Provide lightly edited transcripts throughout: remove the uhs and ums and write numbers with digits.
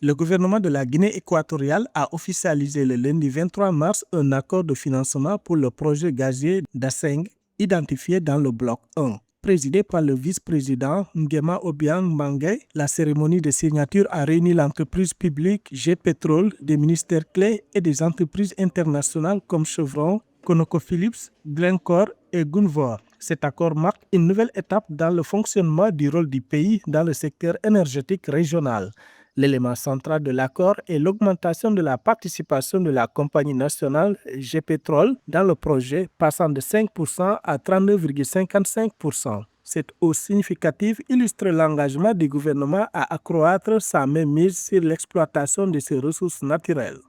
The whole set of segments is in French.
Le gouvernement de la Guinée équatoriale a officialisé le lundi 23 mars un accord de financement pour le projet gazier d'Aseng, identifié dans le bloc 1. Présidé par le vice-président Nguema Obiang Mangay, la cérémonie de signature a réuni l'entreprise publique G-Pétrole, des ministères clés et des entreprises internationales comme Chevron, ConocoPhillips, Glencore et Gunvor. Cet accord marque une nouvelle étape dans le fonctionnement du rôle du pays dans le secteur énergétique régional. L'élément central de l'accord est l'augmentation de la participation de la compagnie nationale G-Pétrole dans le projet, passant de 5% à 39,55%. Cette hausse significative illustre l'engagement du gouvernement à accroître sa mainmise sur l'exploitation de ses ressources naturelles.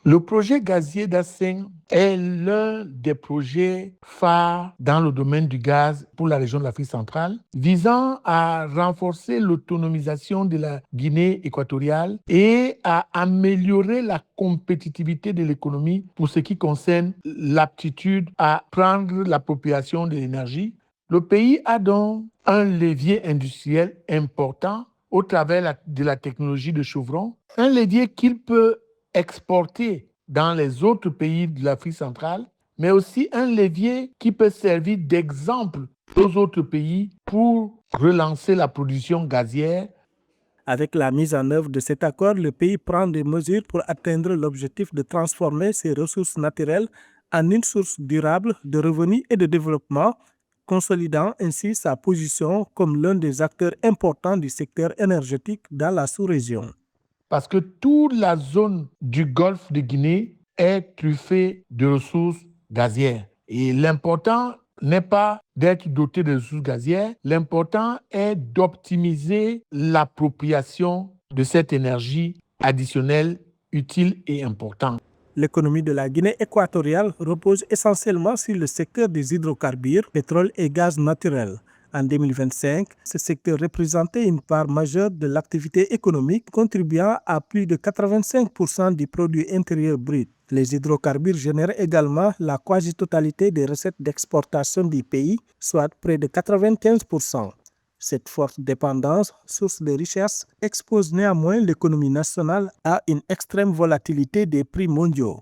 Le projet gazier d'Aseng est l'un des projets phares dans le domaine du gaz pour la région de l'Afrique centrale, visant à renforcer l'autonomisation de la Guinée équatoriale et à améliorer la compétitivité de l'économie pour ce qui concerne l'aptitude à prendre l'appropriation de l'énergie. Le pays a donc un levier industriel important au travers de la technologie de Chevron, un levier qu'il peut exporter dans les autres pays de l'Afrique centrale, mais aussi un levier qui peut servir d'exemple aux autres pays pour relancer la production gazière. Avec la mise en œuvre de cet accord, le pays prend des mesures pour atteindre l'objectif de transformer ses ressources naturelles en une source durable de revenus et de développement, consolidant ainsi sa position comme l'un des acteurs importants du secteur énergétique dans la sous-région. Parce que toute la zone du golfe de Guinée est truffée de ressources gazières. Et l'important n'est pas d'être doté de ressources gazières, l'important est d'optimiser l'appropriation de cette énergie additionnelle, utile et importante. L'économie de la Guinée équatoriale repose essentiellement sur le secteur des hydrocarbures, pétrole et gaz naturel. En 2025, ce secteur représentait une part majeure de l'activité économique, contribuant à plus de 85% du produit intérieur brut. Les hydrocarbures génèrent également la quasi-totalité des recettes d'exportation du pays, soit près de 95%. Cette forte dépendance, source de richesse, expose néanmoins l'économie nationale à une extrême volatilité des prix mondiaux.